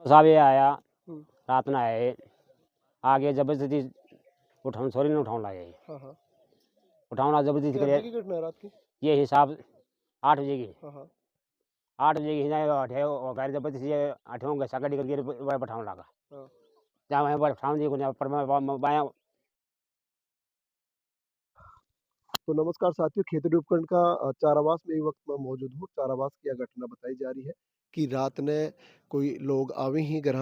साहब ये आया हम्म, रात में आए आगे जबरदस्ती उठाऊं छोरी ने उठाऊं लाए हाँ हाँ। उठाऊं जबरदस्ती क्या करे बजे की घटना है रात की? ये हिसाब 8 बजे की हाँ हाँ 8 बजे की हिसाब अठे और गाड़ी जबरदस्ती अठों का सागड़ी करके वह पठाऊं लगा हाँ। जहाँ वहीं पर पठाऊं जी को पर मैं बाया तो नमस्कार साथियों, खेती उपखंड का चारावास में इस वक्त मैं मौजूद हूँ। चारावास की यह घटना बताई जा रही है कि रात ने कोई लोग आवे ही घर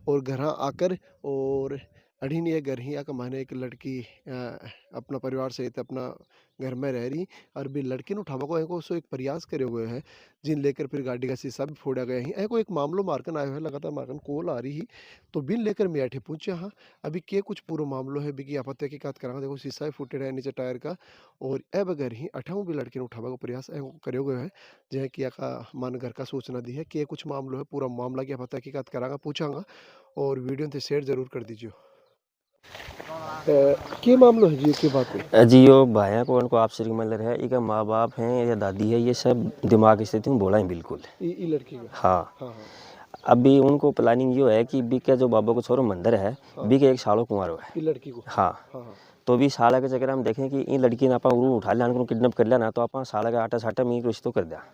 और घर आकर और अढ़ीन ये घर ही आकर माने एक लड़की अपना परिवार सहित अपना घर में रह रही और भी लड़की ने उठावा को सो एक प्रयास करे हुए हैं जिन लेकर फिर गाड़ी का शीशा भी फोड़ा गया ही ऐको एक मामलो मारकन आयो है लगातार मारकन कॉल आ रही ही तो बिन लेकर मैं अठे पूछे हाँ अभी के कुछ पूरा मामलो है बिकी आप तहकीकात करा देखो शीशा भी फूटे रहे नीचे टायर का और ए बगैर ही अठाऊ भी लड़के ने उठावा का प्रयास करे गए है जै कि का मन घर का सूचना दी है कि कुछ मामलो है पूरा मामला की आप तहकीकात करांगा पूछांगा और वीडियो से शेयर जरूर कर दीजिए। के मामलो है जी की बात है जियो भाया को उनको आप श्री मलर है इनका माँ बाप हैं या दादी है ये सब दिमाग स्थिति में बोला है बिल्कुल। ई लड़की का हाँ हाँ हाँ अभी उनको प्लानिंग ये है कि बी के जो बाबा को छोरो मंदिर है हाँ। बी के एक सालों कुंवारो है ई लड़की को हाँ हाँ हाँ तो भी साला के चक्कर हम देखें कि इन लड़की ने आप उठा लिया किडनैप कर लिया ना तो आप साला का आटा साटा में रिश्तो कर दिया।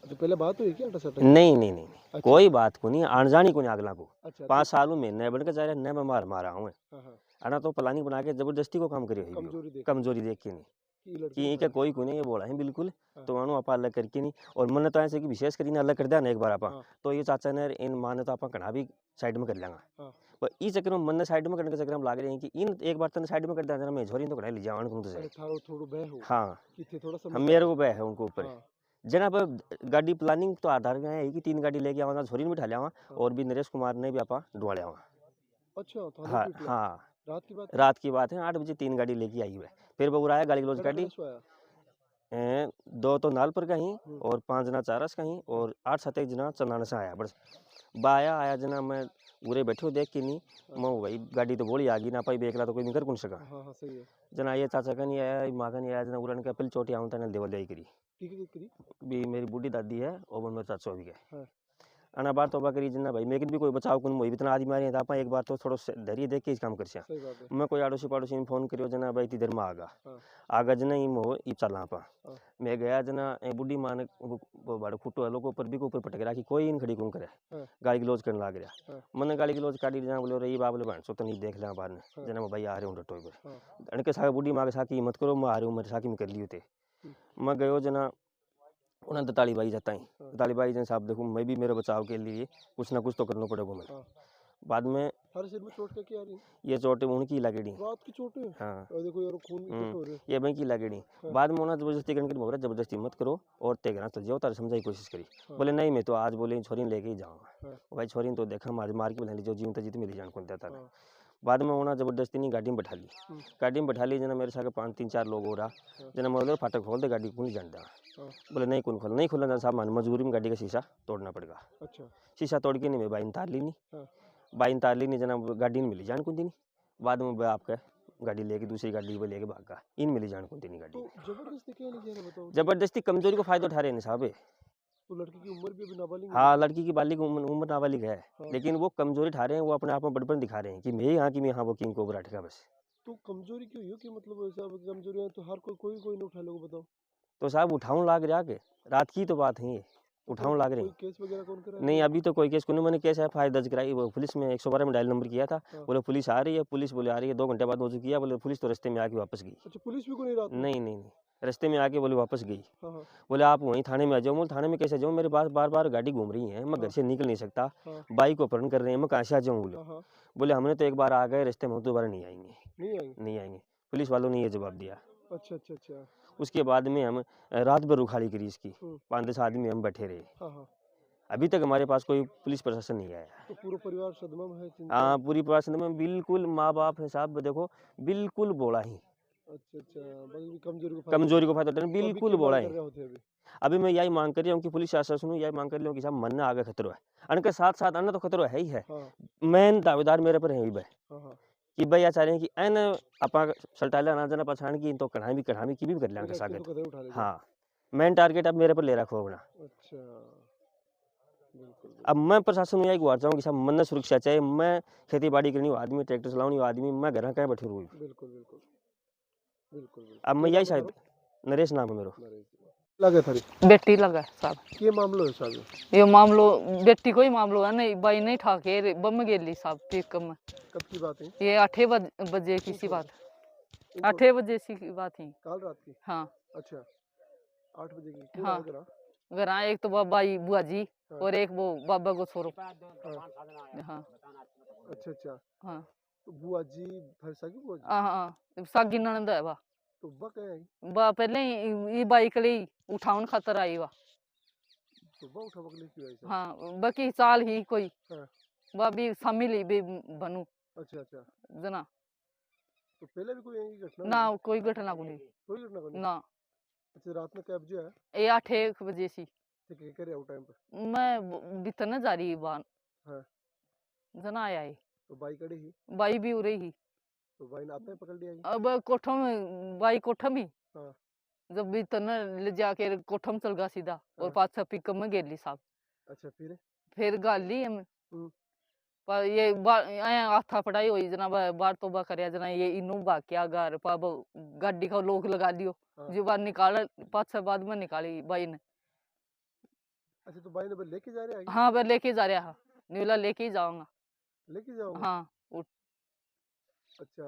तो पहले बात हुई क्या सटा नहीं नहीं नहीं अच्छा कोई बात को नहीं आनजानी को नहीं अगला को अच्छा 5 सालों में नए बनकर जा रहे नए में मारा हूँ हाँ हाँ अना तो प्लानिंग बना के जबरदस्ती को काम करे कमजोरी देख कमजोरी देख के नहीं कि लड़की कि को इनके मारा। कोई को नहीं ये बोला है बिल्कुल हाँ। तो मानो आप अलग करके नहीं और मन तो ऐसे कि विशेष करी अलग कर दिया ना एक बार आप हाँ तो ये चाचा ने इन मान तो आप कड़ा भी साइड में कर लेंगे हाँ पर इस चक्कर में मन ने साइड में करने के चक्कर में लाग रहे हैं कि इन एक बार तने साइड में कर दिया मैं झोरी तो कड़ा ले जावन तुम तो अरे सही थारो थोड़ो बह हो हाँ कि थे थोड़ा हम समझदार मेरे हो। को बह है उनको ऊपर हाँ जना पर गाड़ी प्लानिंग तो आधार में है कि 3 गाड़ी लेके आवा झोरी में बिठा लिया हाँ। और भी नरेश कुमार ने भी आपा ढुआ लिया अच्छा थाने हाँ पीट लिया हाँ रात की बात है? रात की बात है 8 बजे 3 गाड़ी लेके आई हुई है फिर वो आया गाड़ी गलौज कड़ा गाड़ी कड़ा सो आया 2 तो नालपर का ही और 5 जना चारस का ही और 8-7 जना चंदाना से आया बस बाया आया जना मैं उरे बैठो देख के नहीं मैं भाई गाड़ी तो बोली आ गई ना पाई बेकला तो कोई निकर कौन सका हाँ हाँ सही है जना ये चाचा का नहीं आया माँ का नहीं आया जना उड़न का पहले चोटी आऊँ तने देवल जाई करी की करी भी मेरी बूढ़ी दादी है और वो मेरे चाचा भी गए हाँ अना बार तो करी जना भाई मेरे भी कोई बचाव कुन मोई इतना आदमी मारे था एक बार तो थोड़ा धैर्य देख के इस काम कर सही बात है मैं कोई आड़ोसी पड़ोसी में फोन करियो जना भाई इधर में आगा हाँ आगा जना ही मोह ई चलना पा हाँ मैं गया जना बुढ़ी माँ ने वो बड़ा खुट्टो है लोगों पर भी को ऊपर पटक रहा कि कोई इन खड़ी कौन करे हाँ गाली गलौज करने लग रहा हाँ मैंने गाली गलौज काटी जना बोले रही बाबले बहन सो तो नहीं देख लिया बाहर ने हाँ जना मैं भाई आ रहे हूँ टोई पर हाँ अनके साथ बुढ़ी माँ के साथ की मत करो मैं आ रही हूँ मेरे साथ में कर लियो थे मैं गयो जना उन्हें दताली बाई जाता ही हाँ। दताली बाई जन साहब देखो मैं भी मेरे बचाव के लिए कुछ ना कुछ तो करना पड़ेगा मैं हाँ बाद में हर सिर में चोट क्या क्या आ रही ये चोटें उनकी लगेड़ी रात की चोट है हाँ और देखो यार खून इकट्ठा हो रहा है ये बैंक की लगेड़ी हाँ। बाद में उन्होंने जबरदस्ती करके बोला जबरदस्ती मत करो और तेगना चल जाओ तारे समझाई कोशिश करी हाँ। बोले नहीं मैं तो आज बोले छोरी ने लेके ही जाऊँगा हाँ भाई छोरी ने तो देखा मार के बोले जो जीव तजीत मिली जान कौन देता हाँ बाद में उन्होंने जबरदस्ती नहीं गाड़ी में बैठा ली गाड़ी में बैठा ली जना मेरे साथ 5-3-4 लोग हो रहा जना बोले फाटक खोल दे गाड़ी को नहीं जान दिया हाँ बोले नहीं कौन खोल नहीं खोलना था साहब मान मजबूरी में गाड़ी का शीशा तोड़ना पड़ेगा अच्छा शीशा तोड़ के नहीं मैं बाइन तार ली नहीं हाँ बाइन तार ली नहीं जना गाड़ी नहीं मिली जान कौन नहीं बाद में मैं आपका गाड़ी लेके दूसरी गाड़ी पे लेके भागा इन मिली जान कौन नहीं गाड़ी तो जबरदस्ती क्या नहीं किया बताओ जबरदस्ती कमजोरी को फायदा उठा रहे हैं साहब तो लड़की की उम्र भी अभी नाबालिग है हाँ लड़की की बालिग उम्र नाबालिग है हाँ। लेकिन वो कमजोरी उठा रहे हैं वो अपने आप में बड़पन दिखा रहे हैं कि मैं यहाँ की मैं यहाँ वो किंग कोबरा ठेका बस तो कमजोरी क्यों हो कि मतलब ऐसा कमजोरी है तो हर कोई कोई नहीं उठा लोगे बताओ तो साहब उठाऊं लाग रहा के रात की तो बात है ये उठाऊं लाग रहे कोई हैं केस वगैरह कौन करा नहीं अभी तो कोई केस को नहीं मैंने केस है फाइल दर्ज कराई वो पुलिस में 112 में डायल नंबर किया था हाँ। बोले पुलिस आ रही है पुलिस बोले आ रही है 2 घंटे बाद मौजूद किया बोले पुलिस तो रास्ते में आके वापस गई अच्छा पुलिस भी को नहीं रात में नहीं रास्ते में आके बोले वापस गई हाँ हाँ बोले आप वहीं थाने में आ जाओ बोले थाने में कैसे जाऊँ मेरे पास बार बार गाड़ी घूम रही है मैं घर से निकल नहीं सकता हाँ बाइक को अपहरण कर रहे हैं मैं कहाँ से आ जाऊँ बोले हाँ हाँ बोले हमने तो एक बार आ गए रास्ते में हम दोबारा नहीं आएंगे नहीं आएंगे नहीं आएंगे पुलिस वालों ने ये जवाब दिया अच्छा अच्छा अच्छा उसके बाद में हम रात भर रुखाड़ी करी इसकी हम्म। 5-10 आदमी हम बैठे रहे हाँ हाँ अभी तक हमारे पास कोई पुलिस प्रशासन नहीं आया तो पूरा परिवार सदमा में है चिंता हाँ पूरी प्रशासन में बिल्कुल माँ बाप है साहब देखो बिल्कुल बोला ही अच्छा अच्छा बस कमजोरी को कमजोरी को फायदा उठाने तो अभी बिल्कुल क्या बोला मांग कर ही रहे होते अभी अभी मैं यही मांग कर रही हूँ कि पुलिस शासन यही मांग कर रही हूँ कि साहब मन आगे खतरो है अन के साथ साथ अन्य तो खतरो है ही है हाँ मेन दावेदार मेरे पर है ही भाई हाँ हाँ कि भाई चाह रहे हैं कि एन अपा सल्टाला ना जाना पछाण की तो कढ़ाई की भी कर लेना तो सागर कदम उठा लेगा हाँ मेन टारगेट अब मेरे पर ले रखो अपना अच्छा बिल्कुल अब मैं प्रशासन में यही गुहार चाहूँ कि साहब मन सुरक्षा चाहिए। मैं खेती बाड़ी करनी वाला आदमी, ट्रैक्टर चलाने वाला आदमी, मैं घर कहीं बैठे रहूँ। बिल्कुल बिल्कुल बिल्कुल अब मैं क्या यही नाम है शायद नरेश नाम है मेरा। थारो? लगे थारी बेटी लगा साहब। के मामलो है साहब? ये मामलो बेटी को ही मामलो है नहीं बाई नहीं ठाके बम गेली साहब पिकअप में। कब की बात है? ये 8 बजे की सी बात, इनको 8 बजे की बात थी। काल रात की? हाँ अच्छा 8 बजे की। कौन हाँ आया घर? घर आए एक तो बाई बुआ जी हाँ। और एक वो बाबा को छोरो। हाँ अच्छा अच्छा हाँ तो बुआ जी फरसा की बुआ जी हाँ हाँ सागी ननद है वा। तो बा कहाँ आई? बा पहले ही ये बाइक ली उठाउन खातर आई वा। तो बा उठा बगले क्यों आई साहब? हाँ बाकी साल ही कोई हाँ। बा भी शामिल ही भी बनू अच्छा अच्छा जना तो पहले भी कोई ऐसी घटना ना हुई? कोई घटना को नहीं कोई घटना को नहीं? ना। अच्छा रात में क्या बजे आया? ये 8 बजे सी तो क्या करे टाइम पे? मैं बितने जा रही बान हाँ जना आया है तो बाई कड़ी ही बाई भी उरे ही। तो बाई ने आते ही पकड़ लिया ही? अब कोठम बाई कोठम ही हाँ जब बितने ले जाके कोठम चल गया सीधा और हाँ। पाछा पिकअप में गेली साहब। अच्छा फिर गाली हम हम्म। पर ये आया हाथा पढ़ाई हुई जना बार तो बा करया जना ये इनू भाग क्या घर पा गाड़ी का लोक लगा लियो हाँ। जो बार निकाल पाछा बाद में निकाली बाई ने। अच्छा तो बाई ने बस लेके जा रहे आगे? हाँ मैं लेके जा रहा न्यूला लेके ही जाऊंगा। लेके जाओगे? हाँ अच्छा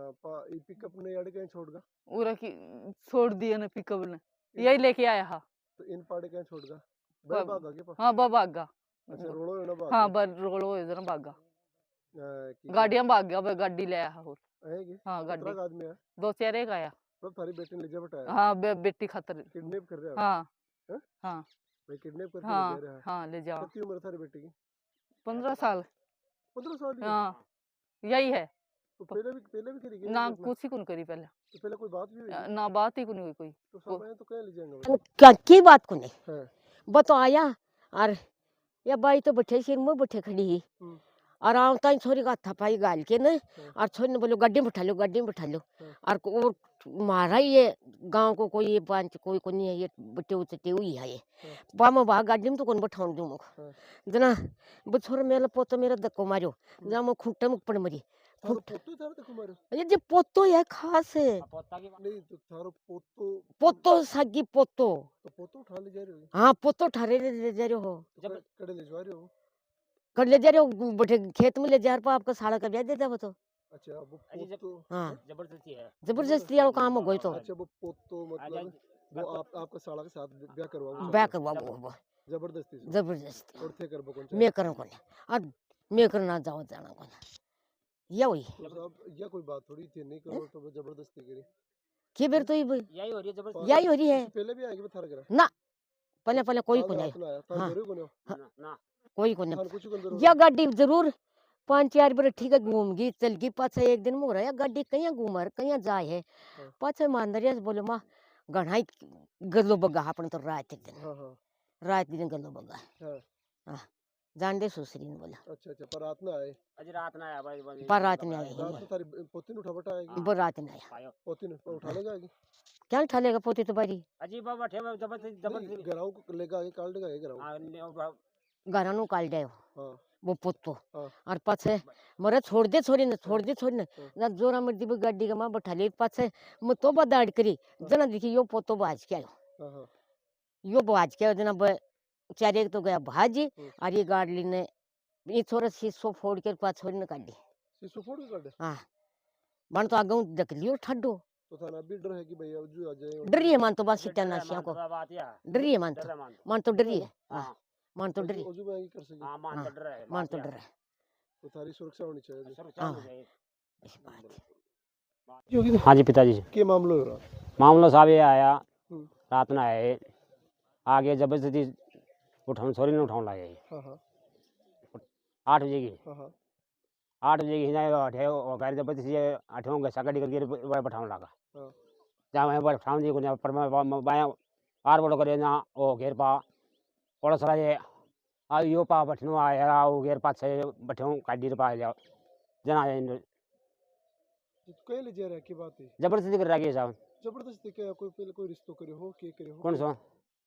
ये पिकअप ने यार कहीं छोड़ गा? उरा की छोड़ दिया ना पिकअप ने यही लेके आया हा। तो इन पाड़े कहीं छोड़ गा? बड़े भाग आगे पा? हाँ बा भाग गया। अच्छा रोड़ो है ना भाग हाँ गए? बर रोलो है जरा भाग गया कि गाड़ियां भाग गया बा गाड़ी ले आया और आएगी? हाँ कितना गाड़ी आदमी है? 2-4 एक आया। सब थारी बेटी ने ले जा बटाया? हाँ बेटी खातर किडनैप कर रहे हो? हाँ हैं? हाँ भाई किडनैप करके ले जा हाँ रहा है? हाँ ले जाओ। कितनी उम्र थारी बेटी की? 15 साल 15 साल ही है? हाँ यही है तो पहले भी करी गई ना ये घटना? कुछ ही कुन करी पहले तो पहले कोई बात भी हुई? ना बात ही कुन हुई कोई। तो सब आए तो कहीं ले जाएंगे अन क्या की बात को नहीं हाँ वो तो आया और या बाई तो बैठे सिर में बैठे खड़ी ही हम्म, और आवता ही छोरी का थपाई गाल के न हाँ। और छोरी ने बोलो गड्डी में बैठा लो गड्डी में बैठा लो हाँ। और वो मारा ही ये गांव को कोई ये पांच कोई को नहीं है ये बटे उचटे हुई है ये हाँ। पामा बा गाड़ी में तो कौन बैठाऊं दूं मुख हाँ। जना वो छोरा मेरा पोतो मेरा धक्को मारो जहाँ मैं खूंटे में पड़ मरी थारो पोतो थारे तक मारो? ये जो पोतो है खास है नहीं तो थारो पोतो पोतो सागी पोतो तो पोतो उठा ले जा रहे हो? हाँ पोतो ठारे ले जा रहे हो तो कड़े ले जा रहे हो? कर ले जा रहे हो बटे खेत में ले जा रहे हो आपका साड़ा कर देता है वो तो अच्छा वो पोतो हाँ जबरदस्ती है। जबरदस्ती वाला काम हो गई तो अच्छा वो पोतो मतलब वो आपका साला के साथ ब्याह करवाओ बैक वो जबरदस्ती से जबरदस्ती और थे करबो कौन मैं करूँ कौन और मैं करना जाओ जाना कौन ये हुई तो साहब या कोई बात थोड़ी थी नहीं करो तो वो जबरदस्ती करी की बेर तो ये यही हो रही है जबरदस्ती। यही हो रही है इससे पहले भी आएगी थारा करा ना पहले पहले कोई को काल नहीं रात में आया था हाँ। घर को नहीं हाँ। ना कोई को थान नहीं कुछ कंदर या गाड़ी जरूर 5-4 बार ठीक है घूमगी चलगी पाछे एक दिन मोरा या गाड़ी कहीं घूम कहीं जाए है हाँ। पाछे मानदरिया से बोलो माँ गढ़ाई गलो बगा अपन तो रात एक दिन हाँ हाँ रात दिन गलो बगा हाँ हाँ जान दे सुसरी ने बोला अच्छा अच्छा पर रात में आए अज रात ना आया भाई पर रात में आए रात में थारी पोती ने उठा बटा आएगी वो रात में आया पायो पोती ने उठा ले जाएगी क्या ठालेगा पोती तो बारी अजीब बाबा ठे जबरदस्ती जबरदस्ती गराऊ को लेगा आगे काल देगा ये गराऊ हाँ घरा नु काल जाओ हाँ वो पोतो हाँ। और पाछे मरे छोड़ दे छोरी ने छोड़ दे छोरी ने हाँ। ना जोरा मर्दी भी गाड़ी का मां बैठा ले पाछे मैं तो बदाड़ करी जना देखी यो पोतो बाज के आयो हाँ हाँ यो बाज के आयो जना चारे तो गया भाजी हम्म। और ये गाड़ी ने ये छोरा शीशो फोड़ के पास छोरी ने काटी शीशो फोड़ के काटे हाँ मन तो आगे देख लियो ठड्डो तो थाना अभी डर है कि भैया जो आ जाए डरी है मन तो बस सीटा नाशिया को डरी है मन तो डरी है हाँ मन तो डरी है ओजू में कर सके हाँ मान तो डर है मन तो डर है तो थारी सुरक्षा होनी चाहिए सुरक्षा हो जाए। ऐसी बात है हाँ जी पिताजी के मामलो हो रहा मामला साहब ये आया हम्म। रात में आए आगे जबरदस्ती उठाऊं सॉरी नहीं उठाऊं लाए हाँ हाँ 8 बजे की हाँ हाँ 8 बजे की हिना गाड़ी जबरदस्ती 8 होंगे सागड़ी करके बैठाऊं लगा हाँ। जहाँ मैं बैठाऊं जी को पर मैं बाया आर बड़ो करे ना ओ घेर पा पड़ोस रहे आ यो पा बैठनो आया वो घेर पास से बैठूं गाड़ी पा जाओ जना कहीं ले जा रहा है की बात है जबरदस्ती कर रहा है साहब जबरदस्ती क्या कोई पहले कोई रिश्तो करे हो के करे हो कौन सो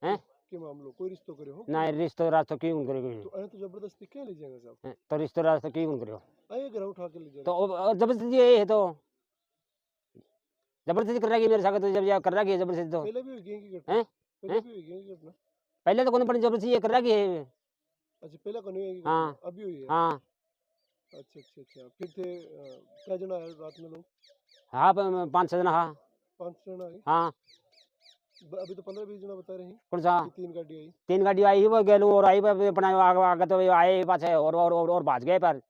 हैं के मामलों कोई रिश्तों करे हो ना रिश्तो रास्तो क्यों करेगी तो अरे तो जबरदस्ती क्या ले जाएंगे साहब तो रिश्तो रास्तो क्यों करो आइए घर उठा के ले जाएंगे तो जबरदस्ती ये है तो जबरदस्ती कर रहा है मेरे साथ तो जब कर रहा है जबरदस्ती तो पहले भी हुई है की घटना हैं? पहले हैं? भी हुई है की घटना पहले तो कौन पड़ी जबरदस्ती ये कर रहा है अच्छा पहले कौन हुई है की हाँ। घटना अभी हुई है हाँ अच्छा फिर थे क्या जना आए रात में लोग हाँ 5-6 जना हाँ 5 जना आए हाँ अभी तो 15-20 जना बता रहे हैं कौन सा कि 3 गाड़ी आई 3 गाड़ी आई वो गेलू और आई अपना आगे आगे तो आए पाछे और भाज गए पर